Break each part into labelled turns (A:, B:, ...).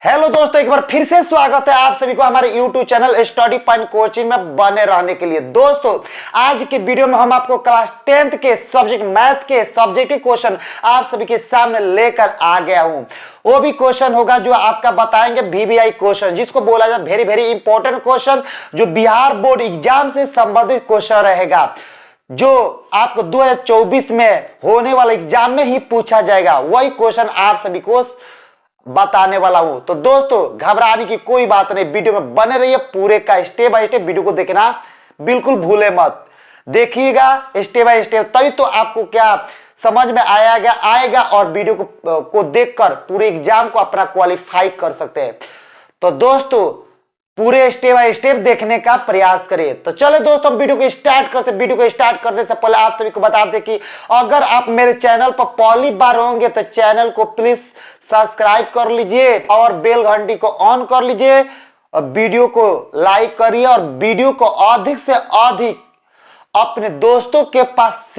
A: Hello दोस्तों, एक बार फिर से स्वागत है आप सभी को हमारे YouTube channel study point coaching में बने रहने के लिए। दोस्तों, आज के वीडियो में हम आपको क्लास 10th के सब्जेक्ट मैथ के सब्जेक्टिव क्वेश्चन आप सभी के सामने लेकर आ गया हूं। वो भी क्वेश्चन होगा जो आपका बताएंगे VVI क्वेश्चन, जिसको बोला जाए वेरी वेरी इंपॉर्टेंट क्वेश्चन, जो बिहार बोर्ड एग्जाम से संबंधित क्वेश्चन रहेगा, जो आपको 2024 में होने वाले एग्जाम में ही पूछा जाएगा। वही क्वेश्चन आप सभी को बताने वाला हूं। तो दोस्तों, घबराने की कोई बात नहीं, वीडियो में बने रहिए, पूरे का स्टेप बाय स्टेप वीडियो को देखना बिल्कुल भूले मत। देखिएगा स्टेप बाय स्टेप, तभी तो आपको क्या समझ में आएगा और वीडियो को देखकर पूरे एग्जाम को अपना क्वालिफाई कर सकते हैं। तो दोस्तों, पूरे स्टेप बाय स्टेप देखने का प्रयास करें। तो चलो दोस्तों, हम वीडियो को स्टार्ट करते हैं। वीडियो को स्टार्ट करने से पहले आप सभी को बता दें कि अगर आप मेरे चैनल पर पहली बार होंगे तो चैनल को प्लीज सब्सक्राइब कर लीजिए और बेल घंटी को ऑन कर लीजिए और वीडियो को लाइक करिए और वीडियो को अधिक से अधिक अपने दोस्तों के पास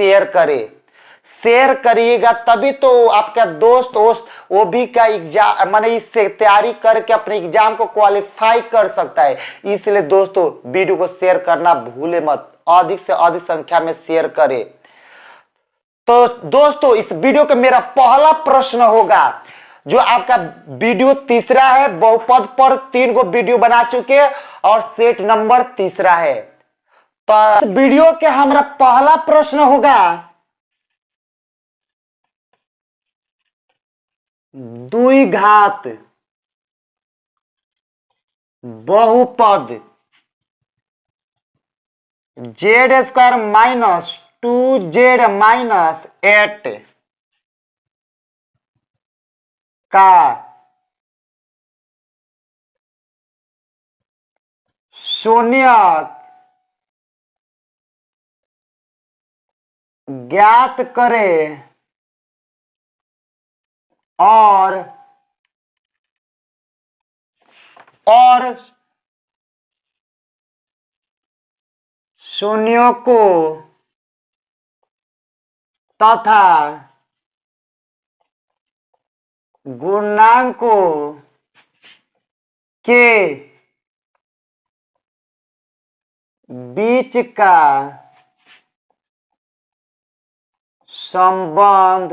A: शेयर करिएगा, तभी तो आपका दोस्त वो भी का एग्जाम माने इससे तैयारी करके अपने एग्जाम को क्वालिफाई कर सकता है। इसलिए दोस्तों, वीडियो को शेयर करना भूले मत, अधिक से अधिक संख्या में शेयर करें। तो दोस्तों, इस वीडियो का मेरा पहला प्रश्न होगा, जो आपका वीडियो तीसरा है, बहुपद पर 3 गो वीडियो बना चुके और सेट नंबर तीसरा है। तो इस वीडियो के हमारा पहला प्रश्न होगा, द्विघात बहुपद z² माइनस 2z माइनस 8 का शून्यक ज्ञात करें और शून्यों को तथा गुणांकों के बीच का संबंध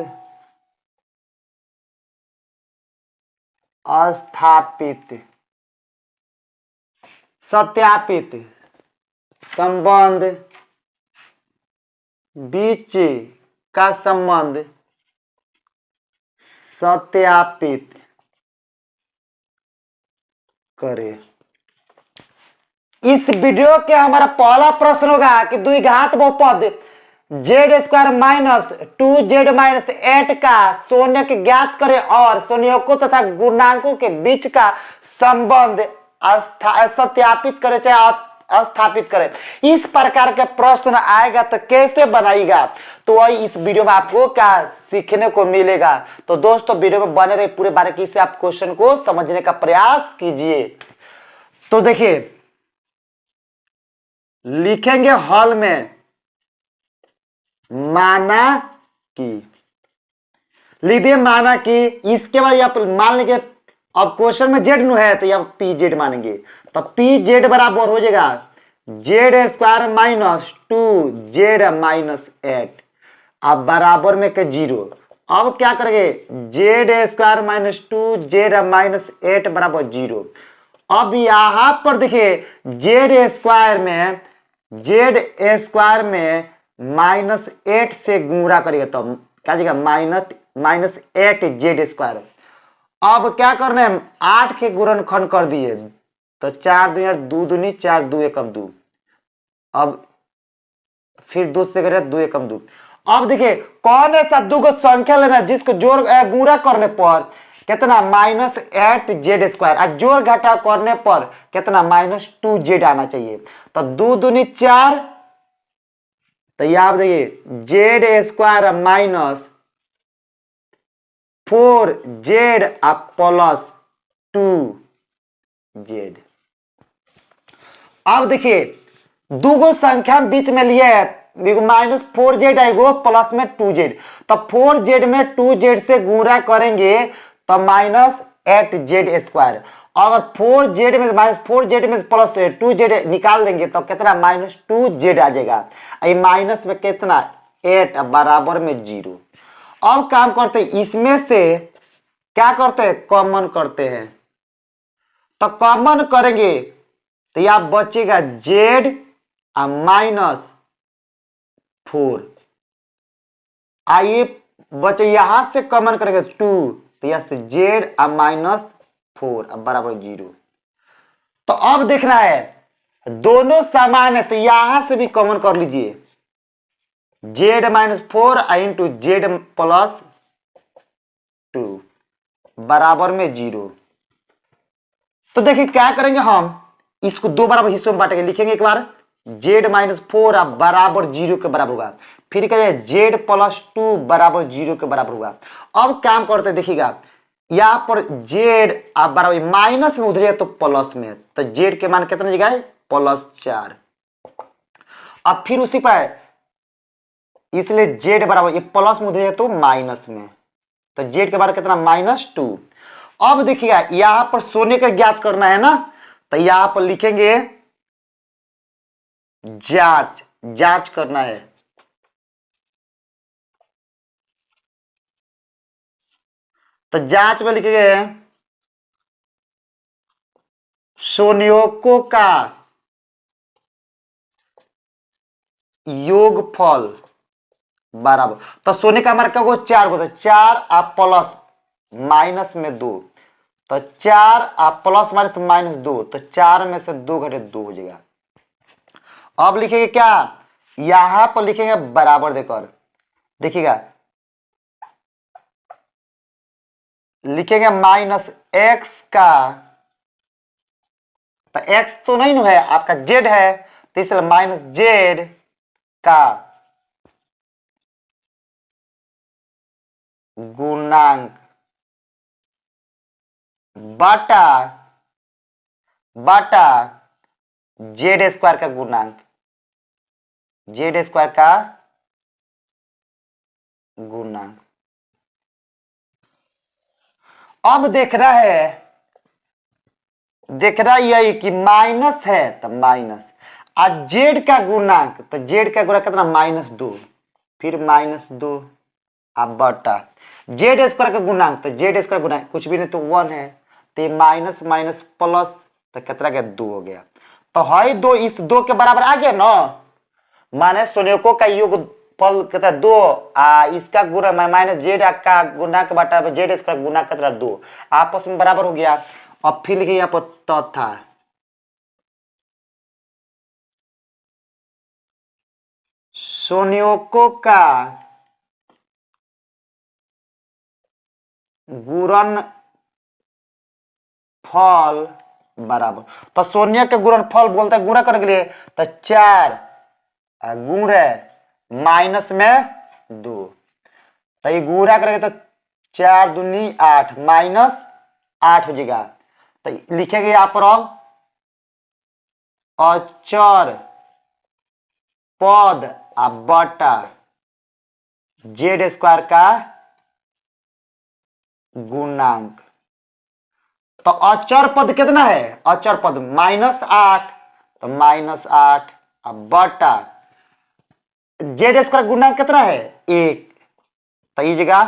A: सत्यापित संबंध बीच का संबंध सत्यापित करे। इस वीडियो के हमारा पहला प्रश्न होगा कि द्विघात बहुपद z² माइनस 2z माइनस 8 का शून्यक ज्ञात करें और शून्यकों तथा गुणांकों के बीच का संबंध सत्यापित करे, चाहे स्थापित करे। इस प्रकार के प्रश्न आएगा तो कैसे बनाएगा, तो वही इस वीडियो में आपको क्या सीखने को मिलेगा। तो दोस्तों, वीडियो में बने रहे, पूरे बारीकी से आप क्वेश्चन को समझने का प्रयास कीजिए। तो देखिए, लिखेंगे हॉल में माना कि, लिख दिए माना कि। इसके बाद आप मान लेंगे, अब क्वेश्चन में जेड नु है तो यहाँ pz मानेंगे, तो pz बराबर हो जाएगा z² माइनस 2z माइनस 8, अब बराबर में के 0। अब क्या करेंगे, z² माइनस 2z माइनस 8 बराबर 0। अब यहां पर देखिए z² में माइनस 8 से गुणा करिएगा तो क्या जाएगा माइनस 8z²। अब क्या करना है, 8 के गुणनखंड कर दिए तो 4 दूनी 2 दूनी 4, 2 एकम 2। अब फिर 2 से करें 2 एकम 2। अब देखिए कौन ऐसा दो संख्या लेना है जिसको जोड़ गुणा करने पर कितना माइनस 8z², और जोड़ घटा करने पर कितना माइनस 2z आना चाहिए। तो 2 दूनी 4, तो याद देखिए z² minus 4z plus 2z। अब देखिए दो गो संख्या बीच में लिए है, माइनस 4z आएगा प्लस में 2z, तो 4z में 2z से गुणा करेंगे तो माइनस 8 जेड स्क्वायर। अगर 4z में माइनस 4z में प्लस 2z निकाल देंगे तो कितना माइनस 2z आ जाएगा। ये माइनस में कितना 8 बराबर में 0। अब काम करते हैं, इसमें से क्या करते हैं कॉमन करते हैं। तो कॉमन करेंगे तो यह बचेगा z माइनस 4। आइए बचे यहां से कॉमन करेंगे 2 तो यहां से z माइनस 4 बराबर 0। तो अब देखना है दोनों समान है तो यहां से भी कॉमन कर लीजिए z minus 4 into Z plus 2 बराबर में 0। तो देखिए क्या करेंगे हम इसको दो बराबर हिस्सों में बांटेंगे। लिखेंगे एक बार z माइनस 4 बराबर 0 के बराबर होगा। फिर क्या z प्लस 2 बराबर 0 के बराबर होगा। अब काम करते देखिएगा यहां पर z बराबर माइनस में उधर तो प्लस में, तो z के मान कितना जगह +4। अब फिर उसी पर इसलिए z बराबर ये प्लस में उधर तो माइनस में, तो z के बराबर कितना -2। अब देखिएगा यहां पर सोने का ज्ञात करना है ना, तो यहां पर लिखेंगे जांच, जांच करना है। तो जांच में लिखेंगे सोनियों का योगफल बराबर, तो सोने का हमारा क्या होगा 4 को, तो 4 आप प्लस माइनस में 2, तो 4 आप प्लस माइनस -2, तो 4 में से 2 घटे 2 हो जाएगा। अब लिखेंगे क्या यहां पर लिखेंगे बराबर देकर, देखिएगा लिखेंगे -x का, तो x तो नहीं है आपका z है, तो इसलिए -z का गुणांक बटा z स्क्वायर का गुणांक, z स्क्वायर का गुणांक। अब देखना यही कि माइनस है तो माइनस, और z का गुणांक, तो z का गुणांक कितना -2, फिर -2 अब बटा z स्क्वायर का गुणांक, तो z स्क्वायर गुणांक कुछ भी नहीं तो 1 है, तो माइनस माइनस प्लस तो कितना गया 2 हो गया। तो है 2 इस 2 के बराबर आ गया ना, माने शून्यों का योगफल कितना 2 इसका गुणा -z का गुणांक बटा z स्क्वायर गुणा कितना 2 आपस में बराबर हो गया। अब फिर लिखिए यहाँ पर तथा शून्यों का गुणनफल बराबर, तो शून्य के गुणनफल बोलते हैं गुणा करने के लिए, तो 4 गुणे माइनस में 2, तो ये गुणा करेंगे तो 4 दूनी 8 -8 हो जाएगा। तो लिखेंगे यहां पर अब अचर पद बटा z स्क्वायर का गुणांक। तो अचर पद कितना है, अचर पद -8, तो -8 अब बटा z स्क्वायर गुणांक कितना है 1, तो ये जगह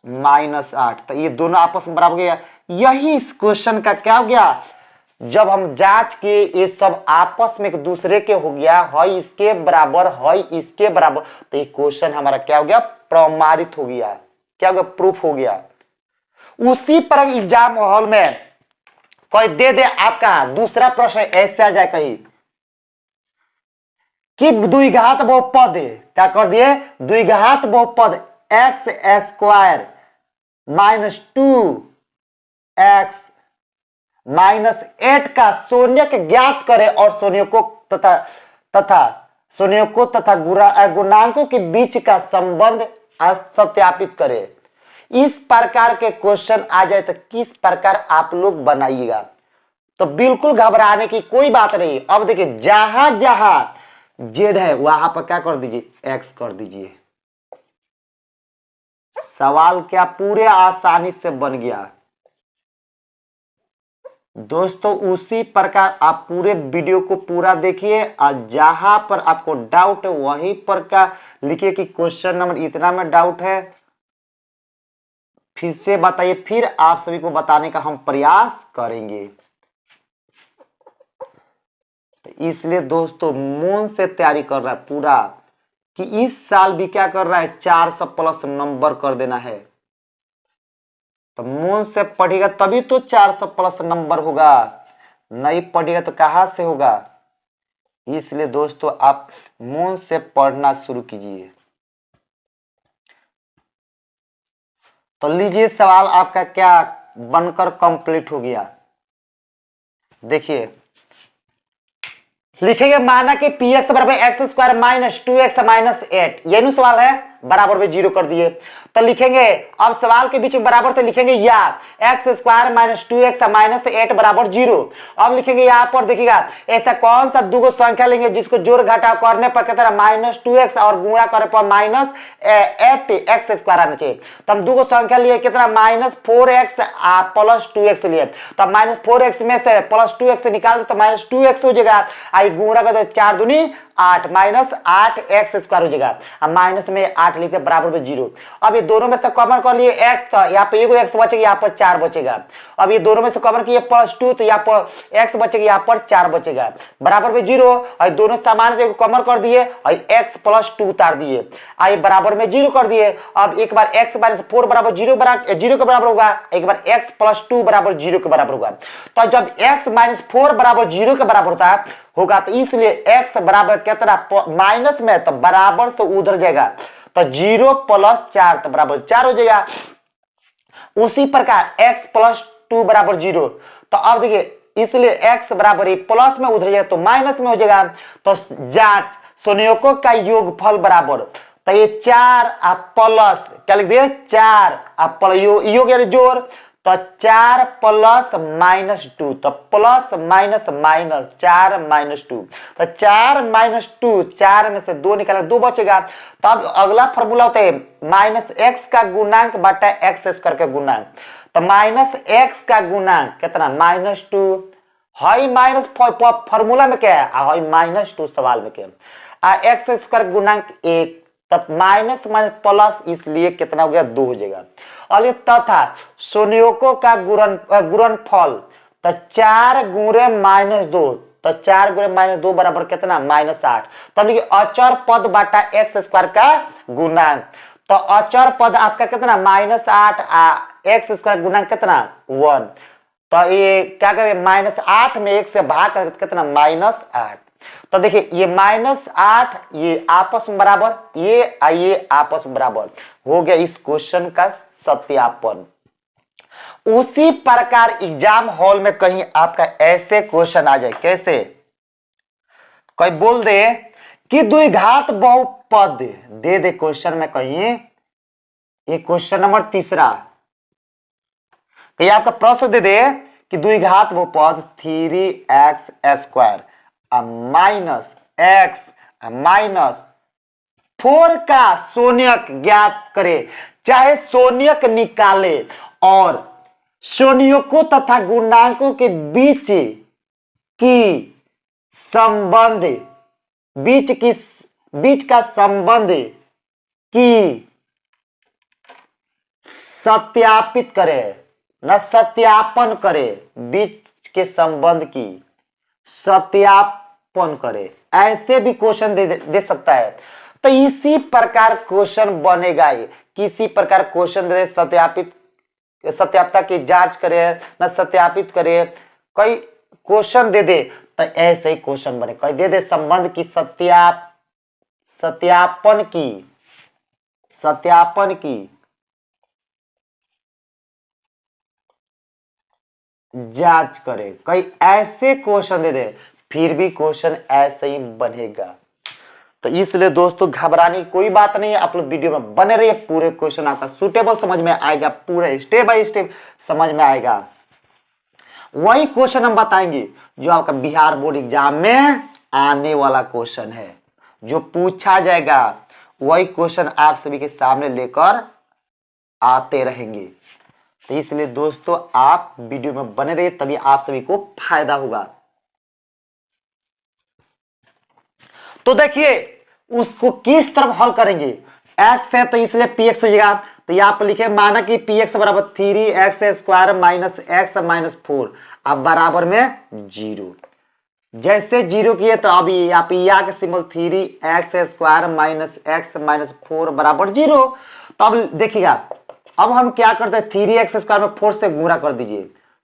A: -8, तो ये दोनों आपस में बराबर हो गया। यही इस क्वेश्चन का क्या हो गया, जब हम जांच के ये सब आपस में एक दूसरे के हो गया है इसके बराबर है इसके बराबर, तो ये क्वेश्चन हमारा क्या हो गया प्रमाणित हो गया, क्या हो गया प्रूफ हो गया। उसी पर एग्जाम हॉल में कोई दे दे आपका दूसरा प्रश्न ऐसे आ जाए कहीं कि द्विघात बहुपद, क्या कर दिए द्विघात बहुपद x स्क्वायर -2x -8 का शून्यक ज्ञात करे और शून्यकों तथा गुणांकों के बीच का संबंध सत्यापित करे। इस प्रकार के क्वेश्चन आ जाए तो किस प्रकार आप लोग बनाइएगा, तो बिल्कुल घबराने की कोई बात नहीं। अब देखिए जहां जहां z है वहां पर क्या कर दीजिए x कर दीजिए, सवाल क्या पूरे आसानी से बन गया। दोस्तों उसी प्रकार आप पूरे वीडियो को पूरा देखिए और जहां पर आपको डाउट है वहीं पर का लिखिए कि क्वेश्चन नंबर इतना में डाउट है, फिर से बताइए, फिर आप सभी को बताने का हम प्रयास करेंगे। इसलिए दोस्तों मन से तैयारी कर रहा है पूरा कि इस साल भी क्या कर रहा है 400 प्लस नंबर कर देना है। तो मन से पढ़ेगा तभी तो 400 प्लस नंबर होगा, नहीं पढ़ेगा तो कहां से होगा। इसलिए दोस्तों आप मन से पढ़ना शुरू कीजिए। तो लीजिए सवाल आपका क्या बनकर कंप्लीट हो गया। देखिए लिखेंगे माना कि पी एक्स बराबर x square minus 2x minus 8, ये नु सवाल है, बराबर में 0 कर दिए। तो लिखेंगे अब सवाल के बीच में बराबर तो लिखेंगे या x square minus 2x minus 8 बराबर 0। अब लिखेंगे यहाँ पर देखिएगा ऐसा कौन सा दो संख्या लेंगे जिसको जोड़ घटाव करने पर कितना माइनस 2x और गुणा करने पर माइनस 8x स्क्वायर आना चाहिए। तो हम दो संख्या लिए कितना माइनस 4x प्लस 2x लिए। तो माइनस 4x में से प्लस 2x निकाल दो तो माइनस 2x हो जाएगा, आई गुणा कर 4 दूनी 8 माइनस 8x स्क्वायर हो जाएगा। अब माइनस में 8 लिखते बराबर में 0। अब ये दोनों में से कॉमन कर लिए x, तो यहाँ पे एगो x बचेगा, यहाँ पर 4 बचेगा। अब ये दोनों में से कॉमन किए प्लस 2, तो यहाँ पर x बचेगा, यहाँ पर 4 बचेगा, बराबर में 0। और दोनों समान जगह कॉमन कर दिए और x प्लस 2 उतार दिए, आई बराबर में 0 कर दिए। अब एक बार x माइनस 4 बराबर 0 के बराबर होगा, एक बार x प्लस 2 बराबर 0 के बराबर होगा। तो जब x माइनस 4 बराबर 0 के बराबर होगा तो इसलिए x बराबर कितना माइनस में तो बराबर से उधर जाएगा, तो 0 प्लस 4 तो बराबर 4 हो जाएगा। उसी प्रकार x प्लस 2 बराबर 0, तो अब देखिए इसलिए x बराबर प्लस में उधर जाएगा तो माइनस में हो जाएगा। तो जांच संयोजकों का योगफल बराबर, तो ये 4 प्लस क्या लिख दिए 4 योग यानी जोड़, तो 4 प्लस माइनस 2, तो प्लस माइनस माइनस 4 माइनस 2, तो 4 माइनस 2, 4 में से 2 निकाला 2 बचेगा। तो अब अगला फॉर्मूला होता है माइनस एक्स का गुणांक बटा एक्स स्क्वायर का गुणांक। तो माइनस एक्स का गुणांक कितना माइनस 2, हाई माइनस फॉर्मूला में क्या है, हाई माइनस 2 सवाल में क्या है, एक्स स्क्वायर गुणांक 1, तब माइनस माइनस प्लस इसलिए कितना हो गया 2 हो जाएगा। और ये तथा संयोजकों का गुणनफल, तो 4 गुणे माइनस 2, तो 4 गुणे माइनस 2 बराबर कितना माइनस 8। तब देखिए अचर पद बटा एक्स स्क्वायर का गुणांक, तो अचर पद आपका कितना माइनस 8, एक्स स्क्वायर गुणांक कितना 1। तो ये क्या करें माइनस 8 में 1 से भाग कर कितना माइनस 8। तो देखिए ये माइनस 8 ये आपस में बराबर, ये आपस में बराबर हो गया इस क्वेश्चन का सत्यापन। उसी प्रकार एग्जाम हॉल में कहीं आपका ऐसे क्वेश्चन आ जाए, कैसे कोई बोल दे कि द्विघात बहुपद दे क्वेश्चन में कहीं, ये क्वेश्चन नंबर 3 कहीं आपका प्रश्न दे कि द्विघात बहुपद 3x square minus x minus 4 का शून्यक ज्ञात करे, चाहे शून्यक निकाले और शून्यकों तथा गुणांकों के बीच की संबंध, बीच का संबंध की सत्यापित करे, न सत्यापन करे, बीच के संबंध की सत्यापन करे, ऐसे भी क्वेश्चन दे सकता है। तो इसी प्रकार क्वेश्चन बनेगा, किसी प्रकार क्वेश्चन दे सत्यापता की जांच करे न सत्यापित करे, कोई क्वेश्चन दे तो ऐसे ही क्वेश्चन बने। कोई दे संबंध की सत्यापन की जांच करे, कोई ऐसे क्वेश्चन दे फिर भी क्वेश्चन ऐसे ही बनेगा। तो इसलिए दोस्तों घबराने की कोई बात नहीं है, आप लोग वीडियो में बने रहिए, पूरे क्वेश्चन आपका सुटेबल समझ में आएगा, पूरा स्टेप बाय स्टेप समझ में आएगा। वही क्वेश्चन हम बताएंगे जो आपका बिहार बोर्ड एग्जाम में आने वाला क्वेश्चन है, जो पूछा जाएगा वही क्वेश्चन आप सभी के सामने लेकर आते रहेंगे। तो इसलिए दोस्तों आप वीडियो में बने रहिए, तभी आप सभी को फायदा होगा। तो देखिए उसको किस तरफ हल करेंगे, x है तो इसलिए px हो जाएगा, तो यहां पर लिखे माना कि px बराबर 3x² माइनस x माइनस 4, अब बराबर में 0। जैसे 0 किए तो अभी यहाँ पे या का symbol 3x² minus x minus 4 बराबर 0। तो अब देखिएगा, अब हम क्या करते हैं, 3x² में 4 से गुणा कर दीजिए,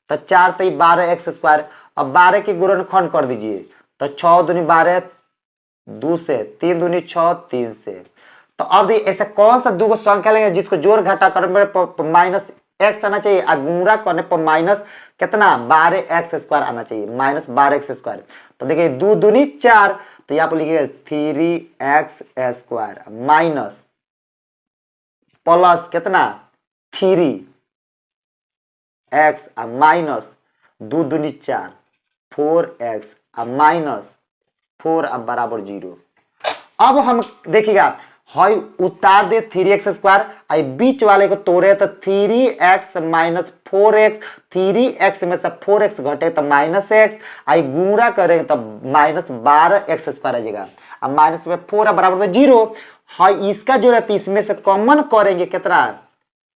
A: तो 4 तो 12x², अब 12 के गुणनखंड कर दीजिए, तो 6 दूनी 12, 2 से 3 दूनी 6, 3 से। तो अब ऐसा कौन सा दो संख्या लेंगे जिसको जोड़ घटा करने पर माइनस एक्स आना चाहिए, और गुणा करने पर माइनस कितना 12x² आना चाहिए, माइनस 12x²। तो देखिए 2 दूनी 4, तो यहाँ पर लिखिएगा 3x² माइनस प्लस कितना 3x माइनस 2 दूनी 4 4x माइनस 4 अब बराबर 0। अब हम देखिएगा हाई उतार दे 3x², आई बीच वाले को तोड़े तो 3x माइनस 4x, 3x में से 4x घटे तो माइनस x, आई गुणा करेंगे तो माइनस 12x² आ जाएगा, अब माइनस में 4 बराबर में 0। हाई इसका जो रहता है इसमें से कॉमन करेंगे कितना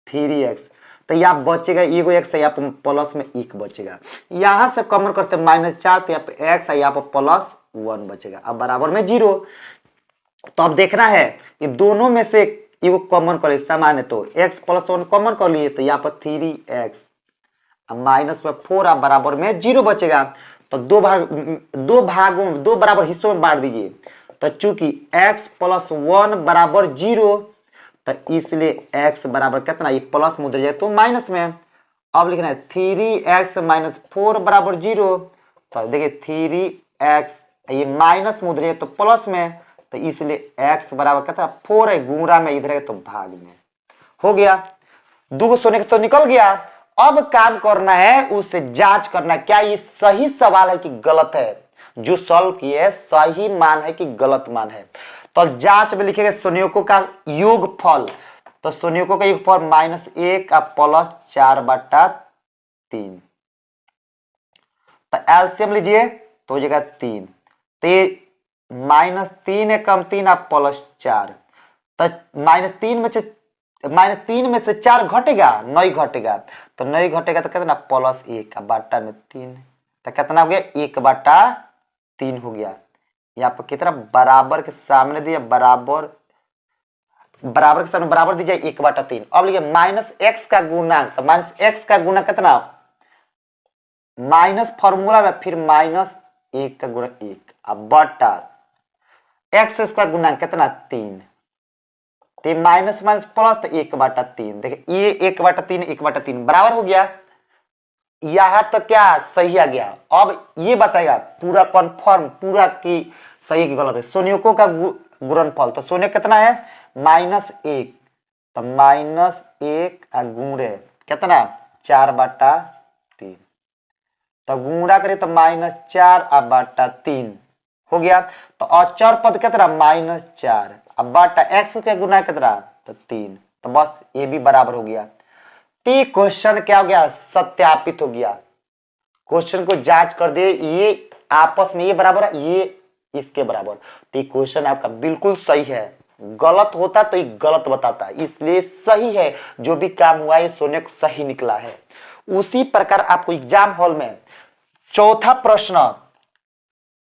A: 3x, तो यहाँ बचेगा एगो x, यहाँ पर प्लस में 1 बचेगा, यहाँ से कॉमन करते -4, तो यहाँ पे x, यहाँ पर प्लस 1 बचेगा, अब बराबर में 0। तो अब देखना है कि दोनों में से एगो कॉमन करे समान है, तो x प्लस 1 कॉमन कर लिए, तो यहाँ पर 3x माइनस में 4 अब बराबर में 0 बचेगा। तो दो बराबर हिस्सों में बांट दीजिए, तो चूंकि x प्लस 1 बराबर 0, तो इसलिए x बराबर कितना, ये प्लस मुद्र जाए तो माइनस में। अब लिखना है 3x माइनस 4 बराबर 0, तो देखिए 3x ये माइनस मुद्र जाए तो प्लस में, तो इसलिए x बराबर कितना 4 है, गुणा में इधर है तो भाग में हो गया। दो सोने का तो निकल गया। अब काम करना है उससे जांच करना, क्या ये सही सवाल है कि गलत है, जो सॉल्व किए सही मान है कि गलत मान है। तो जांच में लिखेगा संयोगों का योगफल, तो संयोगों का योगफल -1 अब प्लस 4/3, तो एलसीएम लीजिए तो हो जाएगा 3, तो ये -3 कम 3 अब प्लस 4, तो -3 में से 4 घटेगा, नहीं घटेगा, तो नहीं घटेगा तो कितना +1 अब बाटा में 3, तो कितना हो गया 1/3 हो गया। यहाँ पर कितना बराबर के सामने दिया, बराबर के सामने बराबर दीजिए 1/3। अब लिखिए -x का गुणांक, तो -x का गुणा कितना, माइनस फॉर्मूला में फिर -1 का गुणा 1 अब बटा x² गुणा कितना 3, तो माइनस माइनस प्लस तो 1/3, देखिए ये 1/3 बराबर हो गया। यहां तो क्या सही आ गया। अब ये बताएगा पूरा कन्फर्म पूरा की सही की गलत है। संयोगों का गुणनफल, तो शून्य कितना है -1, तो -1 गुणे कितना 4/3, तो गुणा करें तो -4/3 हो गया। तो अचर पद कितना -4 अब बटा x के गुना कितना तो 3, तो बस ये भी बराबर हो गया। तो क्वेश्चन क्या हो गया सत्यापित हो गया। क्वेश्चन को जांच कर दिए, ये आपस में ये बराबर है, ये इसके बराबर, तो क्वेश्चन आपका बिल्कुल सही है। गलत होता तो ये गलत बताता, इसलिए सही है। जो भी काम हुआ है सोने सही निकला है। उसी प्रकार आपको एग्जाम हॉल में चौथा प्रश्न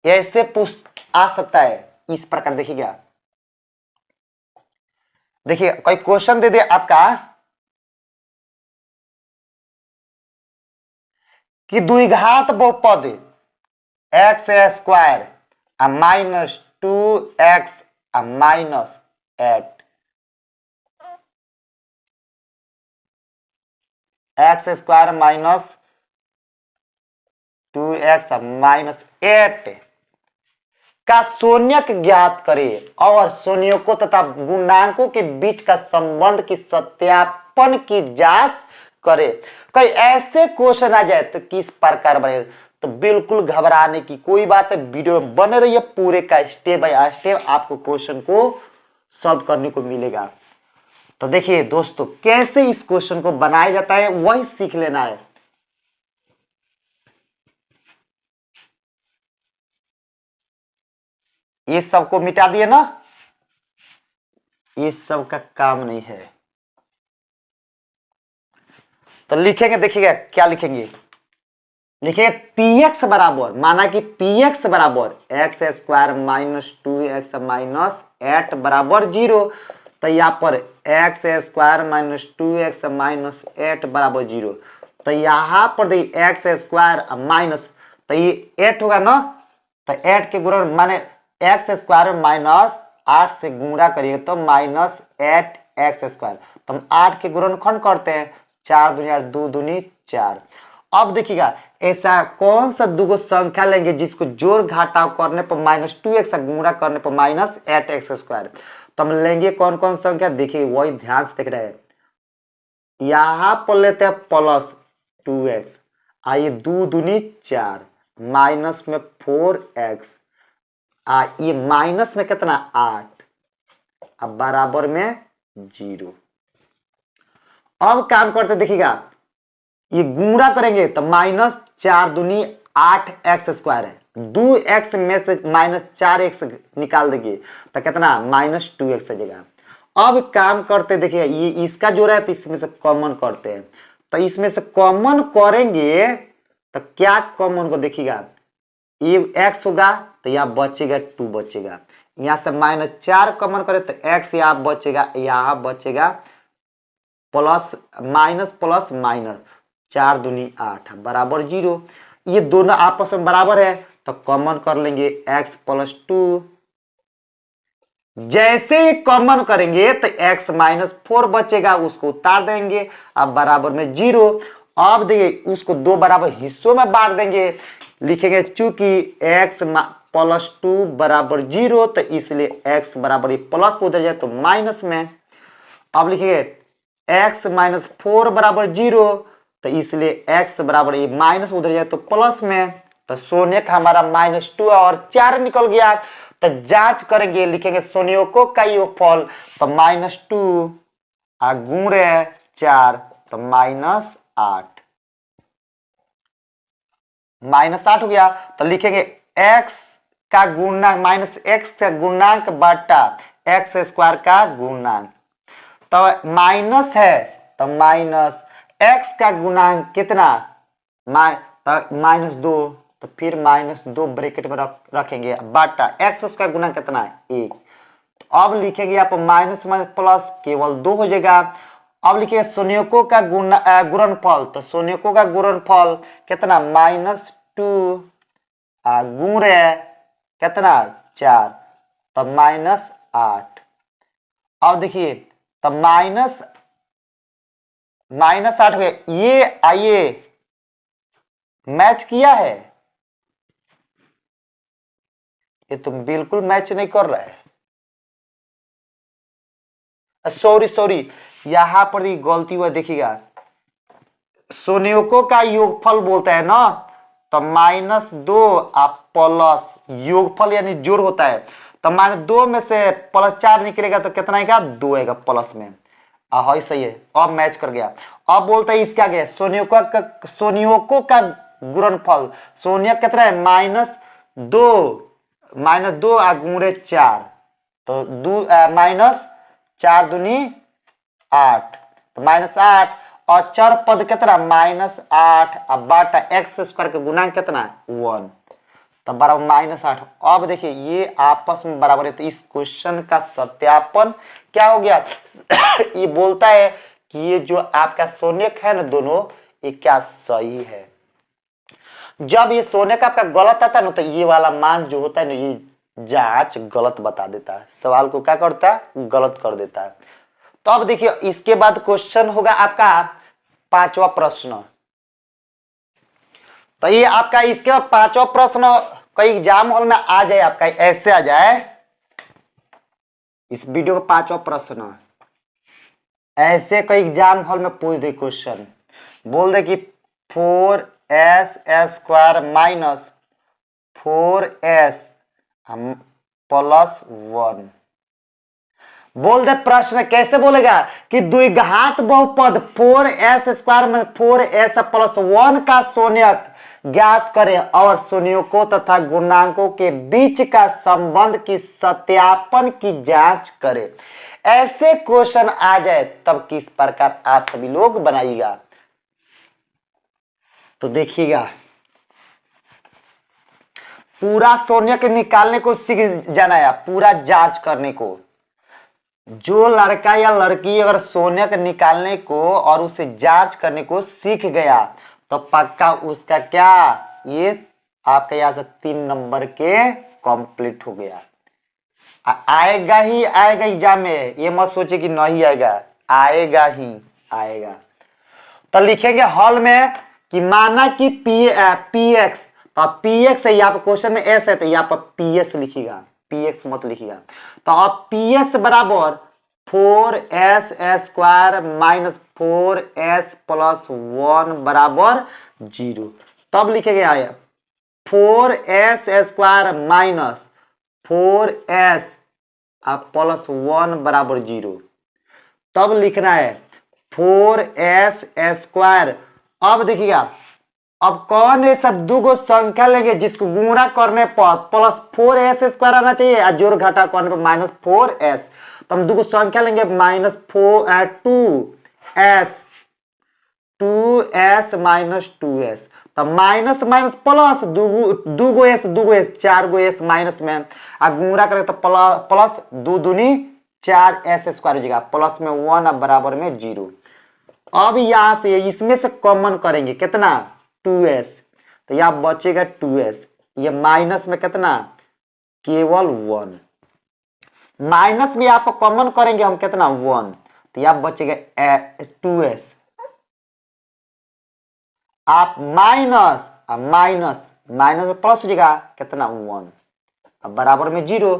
A: ऐसे पूछ आ सकता है, इस प्रकार देखिएगा। देखिए कोई क्वेश्चन दे दे आपका कि द्विघात बहुपद x² -2x -8 x² -2x -8 का शून्यक ज्ञात करे और शून्यकों तथा गुणांकों के बीच का संबंध की सत्यापन की जांच करे। कोई ऐसे क्वेश्चन आ जाए तो किस प्रकार बने, तो बिल्कुल घबराने की कोई बात है। वीडियो में बने रहिए, पूरे का स्टेप बाय स्टेप आपको क्वेश्चन को सॉल्व करने को मिलेगा। तो देखिए दोस्तों कैसे इस क्वेश्चन को बनाया जाता है वही सीख लेना है। ये सबको मिटा दिए ना, ये सब का काम नहीं है। तो लिखेंगे, देखिएगा क्या लिखेंगे, लिखिए पी एक्स बराबर, माना कि पी एक्स बराबर x square minus 2x minus 8 बराबर 0। तो यहाँ पर x square minus 2x minus 8 बराबर 0। तो यहाँ पर देखिए एक्स स्क्वायर माइनस, तो ये 8 होगा ना, तो 8 के गुणन माने एक्स स्क्वायर माइनस 8 से गुणा करिए तो माइनस 8 एक्स स्क्वायर। तो हम 8 के गुणनखंड करते हैं, 4 दूनी 8 2 दूनी 4। अब देखिएगा ऐसा कौन सा दो संख्या लेंगे जिसको जोड़ घटाव करने पर माइनस 2x गुणा करने पर माइनस 8x स्क्वायर। तो हम लेंगे कौन कौन संख्या, देखिए वही ध्यान से देख रहे हैं। यहां पर लेते हैं प्लस 2x, आइए 2 दूनी 4 माइनस में 4x, ये माइनस में कितना 8, अब बराबर में 0। अब काम करते देखिएगा, ये गुणा करेंगे तो माइनस 4 दूनी 8x स्क्वायर है, 2x में से माइनस 4x निकाल देंगे तो कितना माइनस 2x आ जाएगा। अब काम करते देखिए, ये इसका जोड़ा है तो इसमें से कॉमन करते हैं, तो इसमें से कॉमन करेंगे तो क्या कॉमन को देखिएगा, ये x होगा तो यहाँ बचेगा 2 बचेगा, यहाँ से माइनस 4 कॉमन करे तो x यहाँ बचेगा, यहाँ बचेगा प्लस माइनस प्लस माइनस 4 दूनी 8 बराबर 0। ये दोनों आपस में बराबर है तो कॉमन कर लेंगे x प्लस 2। जैसे ही कॉमन करेंगे तो x माइनस 4 बचेगा, उसको उतार देंगे, अब बराबर में 0। अब देखिए उसको दो बराबर हिस्सों में बांट देंगे, लिखेंगे चूंकि x प्लस 2 बराबर 0 तो इसलिए x बराबर ये प्लस उधर जाए तो माइनस में। अब लिखिए x माइनस 4 बराबर 0 तो इसलिए x बराबर ये माइनस उधर जाए तो प्लस में। तो शून्य का हमारा माइनस 2 और 4 निकल गया। तो जांच करेंगे, लिखेंगे शून्यों का योगफल, तो माइनस 2 गुणे 4 तो माइनस 8, माइनस 8 हो गया। तो लिखेंगे x का गुणा माइनस x का गुणांक बटा x स्क्वायर का गुणांक, तो माइनस है तो माइनस x का गुणांक कितना माइनस 2, तो फिर माइनस 2 ब्रैकेट में रखेंगे बटा x का गुणांक कितना है 1। तो अब लिखेंगे यहाँ पर माइनस माइनस प्लस केवल 2 हो जाएगा। अब लिखिए शून्यों का गुणनफल, तो शून्यों का गुणनफल कितना माइनस 2 गुणे कितना 4 तो माइनस 8। अब देखिए तो माइनस 8 हो गया। ये आइए मैच किया है, ये तुम बिल्कुल मैच नहीं कर रहा है, सॉरी यहां पर ये गलती हुआ, देखिएगा शून्यों का योगफल बोलता है ना, तो माइनस 2 आप प्लस योगफल यानी जोड़ होता है, तो माइनस 2 में से प्लस 4 निकलेगा तो कितना आएगा 2 आएगा प्लस में। हाँ सही है, अब मैच कर गया। अब बोलते हैं इसका क्या, शून्यों का गुणनफल, शून्य कितना है माइनस 2 गुणे 4 तो माइनस 4 दूनी 8 तो माइनस 8 और चर पद कितना माइनस 8 अब बटा एक्स स्क्वायर का गुणांक कितना 1 तो बराबर माइनस 8। अब देखिए ये आपस में बराबर है, तो इस क्वेश्चन का सत्यापन क्या हो गया ये बोलता है कि ये जो आपका शून्यक है ना दोनों, ये क्या सही है। जब ये शून्यक आपका गलत आता है ना, तो ये वाला मान जो होता है ना, ये जांच गलत बता देता है, सवाल को क्या करता है गलत कर देता है। तो अब देखिए इसके बाद क्वेश्चन होगा आपका 5वां प्रश्न। तो ये आपका इसके बाद 5वां प्रश्न कई एग्जाम हॉल में आ जाए, आपका ऐसे आ जाए, इस वीडियो का 5वां प्रश्न ऐसे कई एग्जाम हॉल में पूछ दे क्वेश्चन, बोल दे कि 4s square minus 4s plus 1 बोल दे प्रश्न कैसे बोलेगा कि द्विघात बहुपद 4s² में 4s प्लस 1 का शून्यक ज्ञात करें और शून्यकों तथा गुणांकों के बीच का संबंध की सत्यापन की जांच करें। ऐसे क्वेश्चन आ जाए तब किस प्रकार आप सभी लोग बनाइएगा। तो देखिएगा, पूरा शून्यक निकालने को सीख जाना है, पूरा जांच करने को। जो लड़का या लड़की अगर शून्यक निकालने को और उसे जांच करने को सीख गया तो पक्का उसका क्या, ये आपका यहां से 3 नंबर के कंप्लीट हो गया। आएगा ही आएगा एग्जाम में, ये मत सोचे कि नहीं आएगा, आएगा ही आएगा। तो लिखेंगे हॉल में कि माना कि पी एक्स, तो पी एक्स है, यहाँ पर क्वेश्चन में एस है तो यहाँ पर पी एस लिखिएगा, पी एक्स मत लिखिएगा। तो अब पी एस बराबर 4s² माइनस 4s प्लस 1 बराबर 0। तब लिखेंगे आया 4s² माइनस 4s प्लस 1 बराबर 0। तब लिखना है 4s²। अब देखिएगा, अब कौन ऐसा दो संख्या लेंगे जिसको गुणा करने पर प्लस 4s² आना चाहिए और जोड़ घटा करने पर माइनस 4s। तो हम दो संख्या लेंगे माइनस 2s माइनस 2s। तो माइनस माइनस प्लस दूगो एस 4 गो एस माइनस में और गुणा करेंगे तो प्लस 2 दूनी 4s² हो जाएगा, प्लस में 1 अब बराबर में 0। अब यहां से इसमें से कॉमन करेंगे कितना 2s, तो यहां बचेगा 2s, ये माइनस में कितना केवल 1, माइनस में आप कॉमन करेंगे हम कितना 1, तो यहां बचेगा 2s। आप माइनस माइनस माइनस में प्लस हो जाएगा कितना 1 अब बराबर में 0।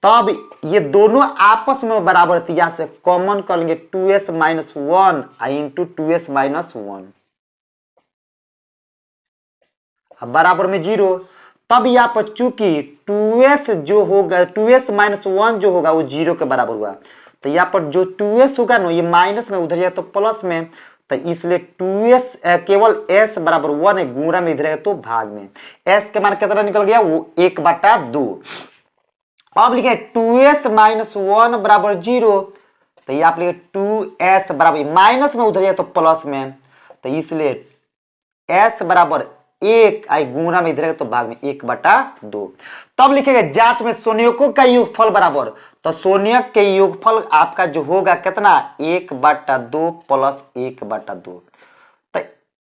A: तब ये दोनों आपस में बराबर थी, यहां से कॉमन कर लेंगे 2s minus 1 into 2s minus 1 बराबर में 0। तब यहाँ पर चूंकि 2s जो होगा 2s माइनस 1 जो होगा वो 0 के बराबर हुआ, तो यहाँ पर जो 2s होगा ना ये माइनस में उधर जाए तो प्लस में, तो इसलिए 2s केवल s बराबर 1 है, गुणा में इधर है तो भाग में। s के मान कितना निकल गया वो 1/2। अब लिखे 2s माइनस 1 बराबर 0, तो ये आप लिखे 2s बराबर माइनस में उधर जाए तो प्लस में, तो इसलिए s बराबर 1 आई गुणा में इधर तो भाग में 1/2। तब लिखेगा जांच में शून्यकों का योगफल बराबर, तो शून्यक के योगफल आपका जो होगा कितना 1/2 प्लस 1/2, तो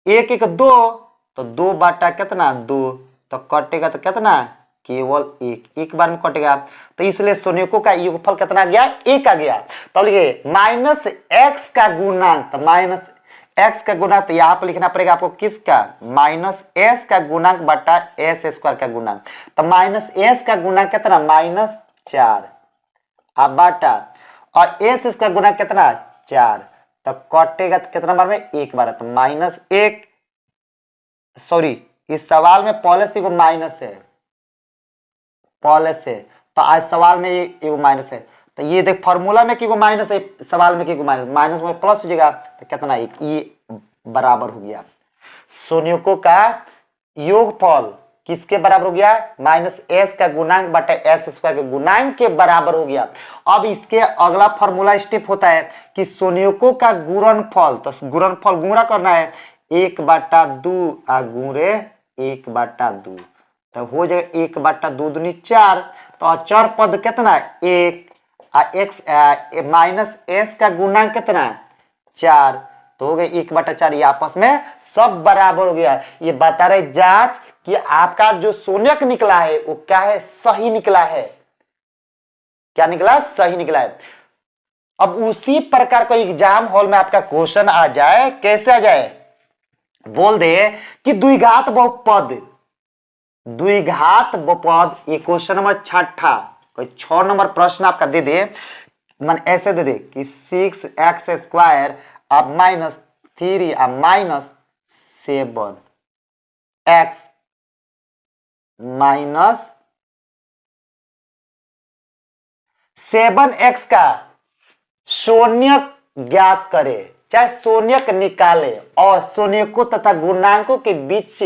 A: 1 1 2, तो 2 बटा कितना 2, तो कटेगा तो कितना केवल 1, एक बार में कटेगा, तो इसलिए शून्यकों का योगफल कितना गया 1 आ गया। तो लिखिए माइनस एक्स का गुणांक, तो माइनस एक्स का गुणांक, तो यहाँ पर लिखना पड़ेगा आपको किसका माइनस एस का गुणांक बटा s² का गुणांक, तो माइनस एस का गुणांक कितना -4 अब बटा और s का गुणांक कितना 4, तो कटेगा तो कितना बार में 1 बार, तो -1, सॉरी इस सवाल में पहले से माइनस है, पहले से, तो आज सवाल में ये माइनस है, तो ये देख फॉर्मूला में किको माइनस है, सवाल में किको माइनस, माइनस में प्लस हो जाएगा तो कितना 1, ये बराबर हो गया। शून्यकों का योगफल किसके बराबर हो गया -s का गुणांक बटा s² के गुणांक के बराबर हो गया। अब इसके अगला फॉर्मूला स्टेप होता है कि शून्यकों का गुणनफल, तो गुणनफल गुणा करना है 1/2 गुणे 1/2, तो हो जाएगा 1/2 दूनी 4, तो अचर पद कितना 1 एक्स माइनस एस का गुणांक कितना 4, तो हो गया 1/4, ये आपस में सब बराबर हो गया। ये बता रहे जांच कि आपका जो शून्यक निकला है वो क्या है सही निकला है, क्या निकला सही निकला है। अब उसी प्रकार का एग्जाम हॉल में आपका क्वेश्चन आ जाए, कैसे आ जाए बोल दे कि द्विघात बहुपद, द्विघात बहुपद, ये क्वेश्चन नंबर 6 कोई 6 नंबर प्रश्न आपका दे दे, मन ऐसे दे दे कि 6x² अब -3 अब -7 x 7x का शून्यक ज्ञात करे, चाहे शून्यक निकाले और शून्यकों तथा गुणांकों के बीच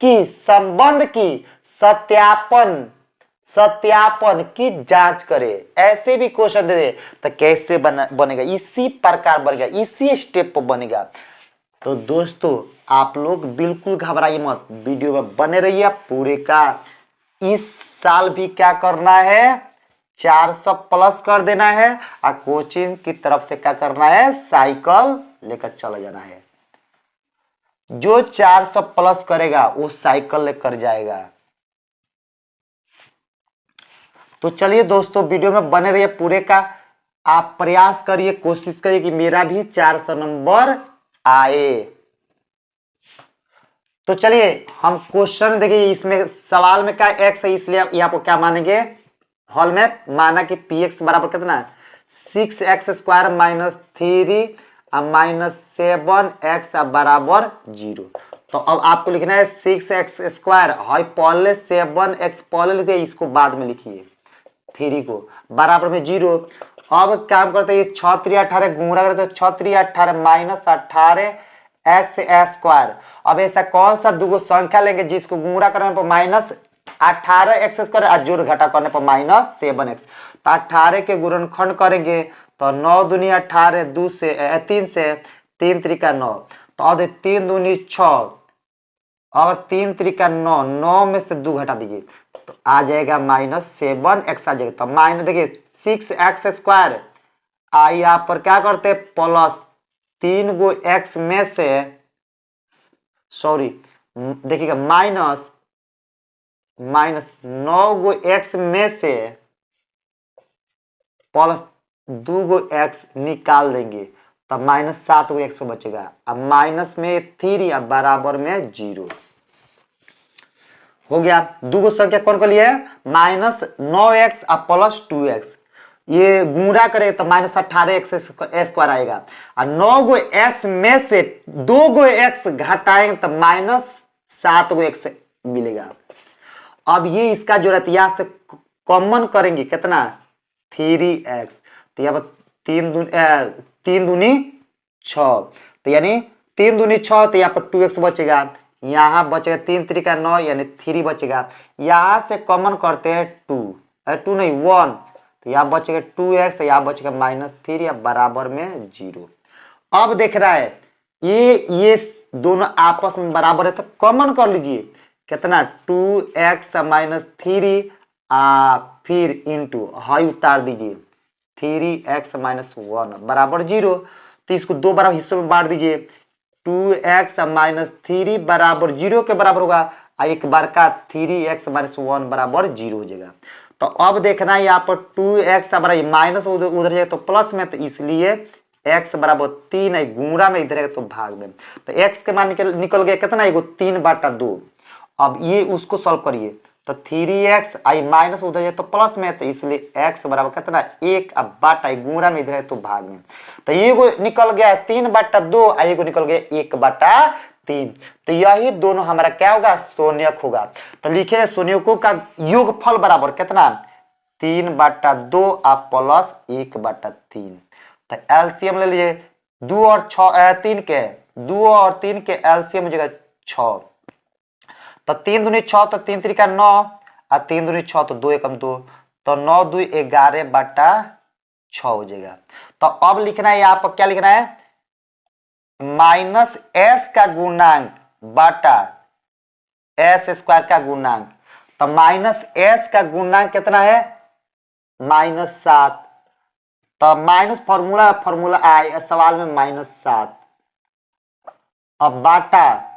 A: की संबंध की सत्यापन की जांच करे। ऐसे भी क्वेश्चन दे दे तो कैसे बनेगा, इसी प्रकार बनेगा, इसी स्टेप पर बनेगा। तो दोस्तों आप लोग बिल्कुल घबराइए मत, वीडियो में बने रहिए पूरे का। इस साल भी क्या करना है, 400 प्लस कर देना है और कोचिंग की तरफ से क्या करना है, साइकिल लेकर चला जाना है। जो 400 प्लस करेगा वो साइकिल लेकर जाएगा। तो चलिए दोस्तों वीडियो में बने रहिए पूरे का। आप प्रयास करिए, कोशिश करिए कि मेरा भी 400 नंबर आए। तो चलिए हम क्वेश्चन देखिए, इसमें सवाल में क्या x है, इसलिए यहाँ पर क्या मानेंगे, हॉल में माना कि px बराबर कितना है 6x² माइनस 3 माइनस 7x बराबर 0। तो अब आपको लिखना है 6x² हाई पहले 7x पहले लिखिए, इसको बाद में लिखिए 3 को बराबर में 0। अब काम करते हैं 6 3 18 गुणा करते 6 3 18 माइनस 18x²। अब ऐसा कौन सा दो संख्या लेंगे जिसको गुणा करने पर माइनस 18x² और जोड़ घटा करने पर माइनस 7x। तो 18 के गुणनखंड करेंगे तो 9 दूनी 18 2 से 3 से 3 त्रिका 9। तो अब 3 दूनी 6 और 3 त्रिका 9, 9 में से 2 घटा दीजिए तो आ जाएगा माइनस 7x आ जाएगा। तो माइनस देखिए 6x² यहाँ पर क्या करते प्लस 3 गो x में से, सॉरी देखिएगा माइनस 9 गो x में से प्लस 2 गो x निकाल देंगे तब माइनस 7 गो x बचेगा। अब माइनस में 3 अब बराबर में 0 हो गया। दो गो संख्या कौन को लिए माइनस 9x और प्लस 2x, ये गुणा करे तो माइनस 18x² आएगा और 9 गो x में से 2 गो x घटाएंगे तो माइनस 7 गो x मिलेगा। अब ये इसका जो रहता है यहाँ से कॉमन करेंगे कितना 3x, तो यहाँ पर 3 दूनी 6, तो यानी 3 दूनी 6, तो यहाँ पर 2x बचेगा, यहाँ बचेगा 3 त्रिका 9 यानी 3 बचेगा। यहाँ से कॉमन करते हैं 2 नहीं 1, तो यहाँ बचेगा 2x, यहाँ बचेगा माइनस 3 बराबर में 0। अब देख रहा है ये दोनों आपस में बराबर है तो कॉमन कर लीजिए कितना 2x माइनस 3 फिर इंटू हाई उतार दीजिए 3x माइनस 1 बराबर 0। तो इसको दो बराबर हिस्सों में बांट दीजिए 2x माइनस 3 बराबर 0 के बराबर होगा और एक बार का 3x माइनस 1 बराबर 0 हो जाएगा। तो अब देखना है यहाँ पर 2x बराबर माइनस उधर जाएगा तो प्लस में, तो इसलिए x बराबर 3 है, गुणा में इधर है तो भाग में, तो x के मान निकल गया कितना 3/2। अब ये उसको सॉल्व करिए तो 3x आई माइनस उधर जाए तो प्लस में, तो इसलिए x बराबर कितना 1 अब बाटा गुणा में इधर है तो भाग में, तो ये को निकल गया 3/2 और ये को निकल गया 1/3। तो यही दोनों हमारा क्या होगा शून्यक होगा। तो लिखे शून्यकों का योगफल बराबर कितना 3/2 और प्लस 1/3। तो एलसीएम ले लीजिए 2 और 3 के 2 और 3 के एलसीएम हो जाएगा 6, तो 3 दूनी 6 तो 3 त्रिका 9 और 3 दूनी 6 तो 2 एकम 2, तो 9 2 11/6 हो जाएगा। तो अब लिखना है यहाँ पर क्या लिखना है माइनस s का गुणांक बटा s² का गुणांक। तो माइनस s का गुणांक कितना है -7, तो माइनस फॉर्मूला आए सवाल में -7। अब बाटा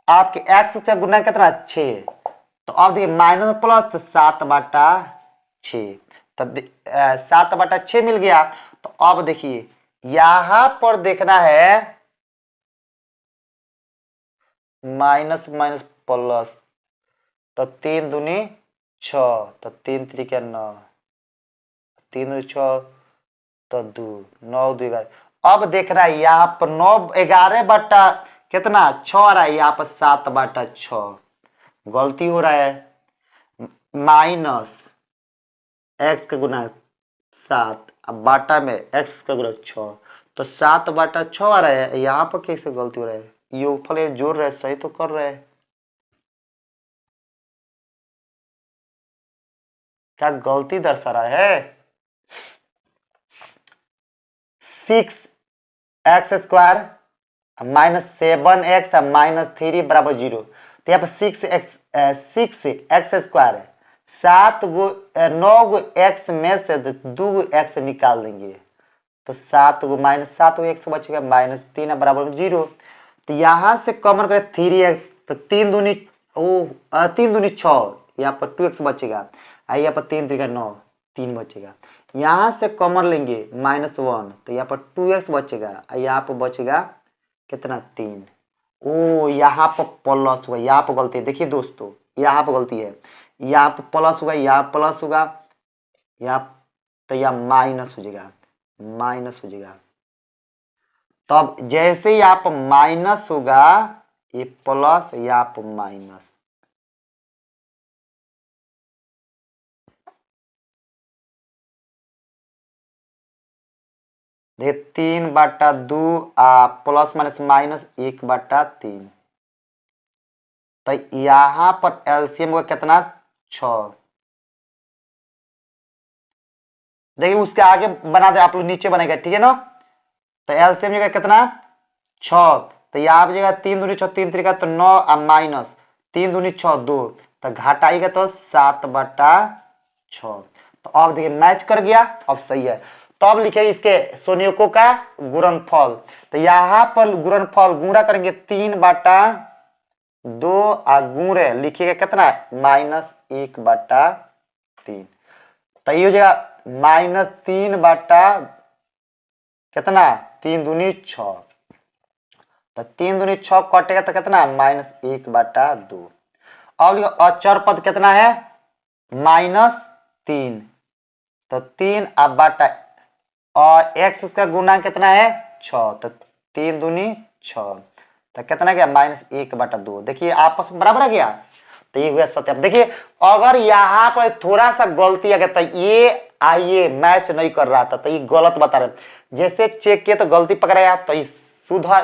A: आपके x का गुणांक कितना 6, तो अब देखिए माइनस प्लस तो 7/6, तो 7/6 मिल गया। तो अब देखिए यहां पर देखना है माइनस माइनस प्लस, तो 3 दूनी 6, तो 3 त्रिका 9, 3 दूनी 6 तो 2, 9 2 11। अब देखना है यहाँ पर 9 11 बटा कितना 6 आ रहा है, यहाँ पर 7/6 गलती हो रहा है, माइनस x का गुना 7, अब बाटा में x का गुणा 6, तो 7/6 आ रहा है। यहाँ पर कैसे गलती हो रहा है, योगफल ये जोड़ रहे, सही तो कर रहे हैं, क्या गलती दर्शा रहा है। 6x² माइनस 7x माइनस 3 बराबर 0, तो यहाँ पर 6x² है, 9 गो x में से 2 गो x निकाल देंगे, तो 7 गो माइनस 7 गो x बचेगा, माइनस 3 बराबर 0, तो यहाँ से कॉमन करें 3x, तो 3 दूनी 6, यहाँ पर 2x बचेगा, यहाँ पर 3 3 9, 3 बचेगा, यहाँ से कॉमन लेंगे -1, तो यहाँ पर 2x बचेगा, यहाँ पर बचेगा कितना 3। ओ यहाँ पर प्लस हुआ, यहाँ पर गलती है, देखिए दोस्तों यहाँ पर गलती है, यहाँ पर प्लस होगा, यहाँ प्लस होगा, यहाँ तो यहाँ माइनस हो जाएगा, माइनस हो जाएगा। तब जैसे ही यहाँ पर माइनस होगा, ये प्लस, यहाँ पर माइनस, देखिए 3/2 प्लस माइनस माइनस 1/3, तो यहाँ पर एलसीएम होगा कितना 6। देखिए उसके आगे बना दे आप लोग, नीचे बनेगा, ठीक है ना, तो एलसीएम जगह कितना 6, तो यहाँ पर जगह 3 दूनी 6, 3 3 तो 9 और माइनस 3 दूनी 6 2, तो घटाएगा तो 7/6, तो अब देखिए मैच कर गया, अब सही है। तो अब लिखे इसके संयुग्मों का गुणनफल, तो यहाँ पर गुणनफल गुणा करेंगे 3/2 और गुणे लिखिएगा कितना -1/3, तो ये हो जाएगा -3 कितना 3 दूनी 6, तो 3 दूनी 6 कटेगा तो कितना -1/2। अब अचर पद कितना है -3, तो 3 अब बटा और x का गुणा कितना है 6, तो 3 दूनी 6, तो कितना गया -1/2। देखिए आपस में बराबर आ गया, तो ये हुआ सत्य। देखिए अगर यहाँ पर थोड़ा सा गलती आ गया, तो ये आइए मैच नहीं कर रहा था, तो ये गलत बता रहे, जैसे चेक किए तो गलती पकड़ाया, तो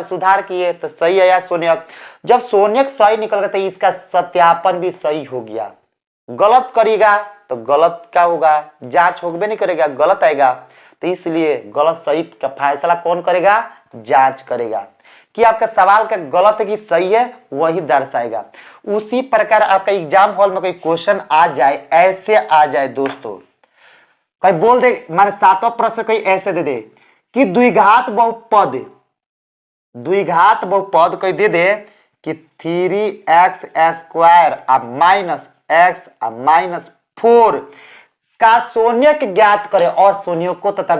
A: सुधार किए तो सही आया शून्यक। जब शून्यक सही निकल गया तो इसका सत्यापन भी सही हो गया। गलत करेगा तो गलत क्या होगा, जांच होगा नहीं करेगा, गलत आएगा, तो इसलिए गलत सही का फैसला कौन करेगा, जांच करेगा कि आपका सवाल का गलत है कि सही है, वही दर्शाएगा। उसी प्रकार आपका एग्जाम हॉल में कोई क्वेश्चन आ जाए, ऐसे आ जाए दोस्तों, कोई बोल दे माने 7वां प्रश्न कोई ऐसे दे दे कि द्विघात बहुपद कोई दे दे कि 3x² माइनस x माइनस 4 का शून्यक ज्ञात करें और शून्यकों तथा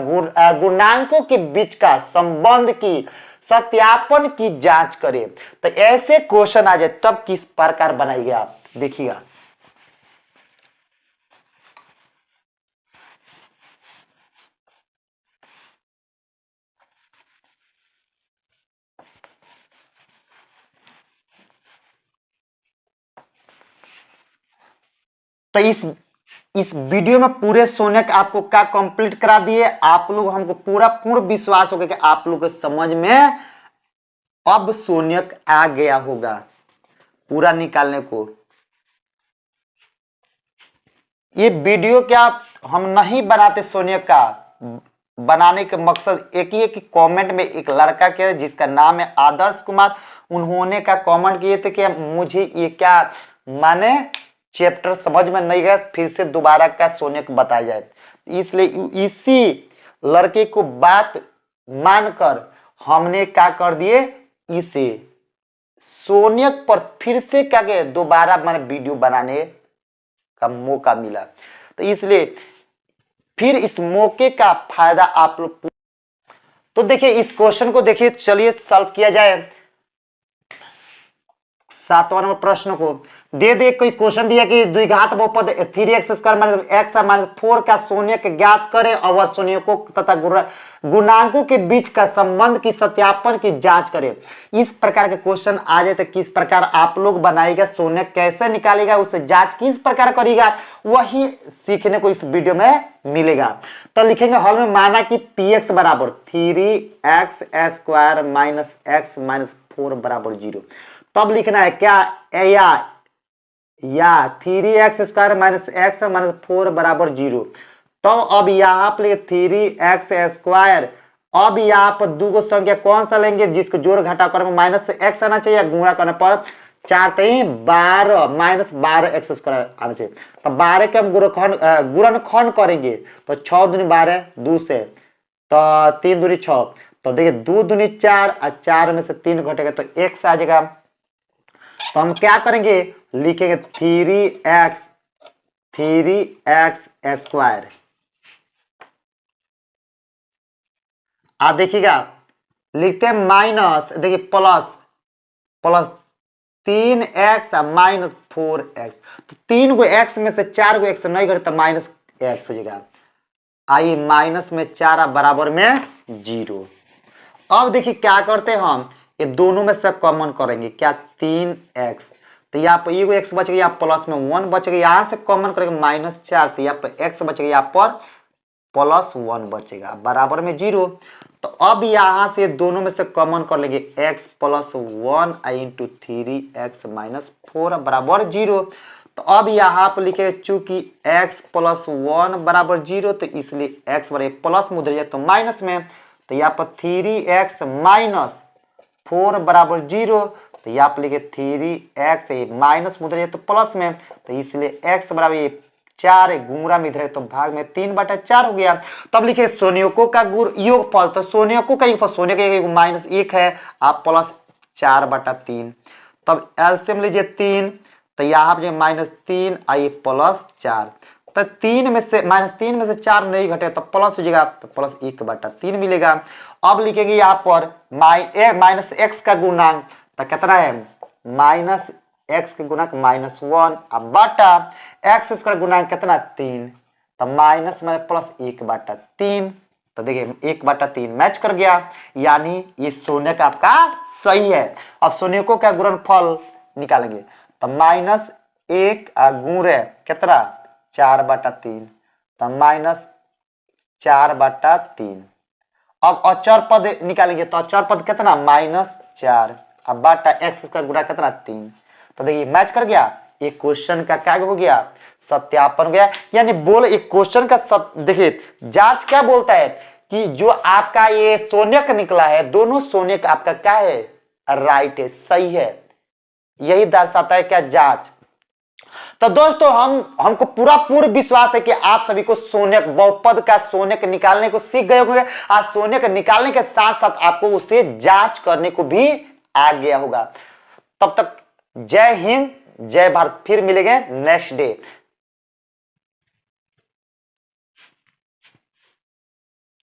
A: गुणांकों के बीच का संबंध की सत्यापन की जांच करें। तो ऐसे क्वेश्चन आ जाए तब किस प्रकार बनाइएगा आप देखिएगा। तो इस वीडियो में पूरे शून्यक आपको क्या कंप्लीट करा दिए। आप लोग हमको पूर्ण विश्वास होगा कि आप लोग के समझ में अब शून्यक आ गया होगा पूरा निकालने को। ये वीडियो क्या हम नहीं बनाते शून्यक का, बनाने का मकसद एक ही है कि कमेंट में एक लड़का के जिसका नाम है आदर्श कुमार, उन्होंने का कमेंट किए थे कि मुझे ये क्या माने चैप्टर समझ में नहीं गया, फिर से दोबारा का शून्यक बताया जाए। इसलिए इसी लड़के को बात मानकर हमने क्या कर दिए, इसे शून्यक पर फिर से क्या के दोबारा मैंने वीडियो बनाने का मौका मिला। तो इसलिए फिर इस मौके का फायदा आप लोग। तो देखिए इस क्वेश्चन को देखिए, चलिए सॉल्व किया जाए 7वां नंबर प्रश्न को। दे कोई क्वेश्चन दिया कि द्विघात बहुपद 3x² माइनस x माइनस 4 का शून्यक ज्ञात करें और शून्यकों तथा गुणांकों के बीच का संबंध की सत्यापन की जांच करें। इस प्रकार के क्वेश्चन आ जाए तो किस प्रकार आप लोग बनाएगा, शून्यक कैसे निकालेगा, उसे जांच किस प्रकार करेगा, वही सीखने को इस वीडियो में मिलेगा। तो लिखेंगे हॉल में, माना कि px बराबर 3x² माइनस x माइनस 4 बराबर 0। तब लिखना है क्या, या 3x² माइनस x माइनस 4 बराबर 0। तो अब यहाँ पे 3x², अब यहाँ पर दो संख्या कौन सा लेंगे जिसको जोड़ घटा करने में माइनस x आना चाहिए, गुणा करने पर 4 3 12 माइनस 12x² आना चाहिए। तो 12 के हम गुणनखंड करेंगे तो 6 दूनी 12 2 से, तो 3 दूनी 6, तो देखिए 2 दूनी 4 और 4 में से 3 घटेगा तो x आ जाएगा। तो हम क्या करेंगे, लिखेंगे 3x²। आप देखिएगा लिखते हैं माइनस, देखिए प्लस 3x माइनस 4x, तो 3 गो x में से 4 गो x नहीं घटे तो माइनस x हो जाएगा। आइए माइनस में 4 बराबर में 0। अब देखिए क्या करते हैं, हम ये दोनों में से कॉमन करेंगे, क्या 3x, तो यहाँ पर एगो x बचेगा, यहाँ प्लस में 1 बचेगा, यहाँ से कॉमन करेंगे माइनस 4, तो यहाँ पर x बचेगा, यहाँ पर प्लस 1 बचेगा बराबर में 0। तो अब यहाँ से दोनों में से कॉमन कर लेंगे x plus 1 into 3x minus 4 बराबर 0। तो अब यहाँ पर लिखे चूंकि x प्लस 1 बराबर 0, तो इसलिए x बराबर प्लस में उधर जाए तो माइनस में, तो यहाँ पर 3x माइनस 4 बराबर 0, तो यहाँ पर लिखे 3x माइस में उधर जाए तो प्लस में, तो इसलिए x बराबर 4 गुणा में इधर है तो भाग में 3/4 हो गया। तब लिखे शून्यकों का योगफल, तो शून्यकों का योगफल, शून्य का माइनस 1 है, आप प्लस 4/3। तब एलसीएम लीजिए 3, तो यहाँ पर माइनस 3 आई प्लस 4, तो 3 में से माइनस 3 में से 4 नहीं घटे तो प्लस हो जाएगा, तो प्लस 1/3 मिलेगा। अब लिखेंगे यहाँ पर माइनस x का गुणांक, तो कितना है माइनस x के गुणांक -1, अब बटा x² गुणांक कितना 3, तो माइनस में प्लस 1/3, तो देखिए 1/3 मैच कर गया, यानी ये शून्यक आपका सही है। अब शून्यकों का गुणनफल निकालेंगे, तो -1 गुणे कितना 4/3, तो -4/3। अब अचर पद निकालेंगे, तो अचर पद कितना -4, अब बटा x² गुणा कितना 3, तो देखिए मैच कर गया। एक क्वेश्चन का क्या हो गया, सत्यापन हो गया। यानी बोल एक क्वेश्चन का देखिए जांच क्या बोलता है कि जो आपका ये शून्यक निकला है, दोनों शून्यक आपका क्या है, राइट है, सही है, यही दर्शाता है क्या जांच। तो दोस्तों हमको पूर्ण विश्वास है कि आप सभी को शून्यक बहुपद का शून्यक निकालने को सीख गए होंगे। आज शून्यक निकालने के साथ साथ आपको उसे जांच करने को भी आ गया होगा। तब तक जय हिंद, जय भारत, फिर मिलेंगे नेक्स्ट डे।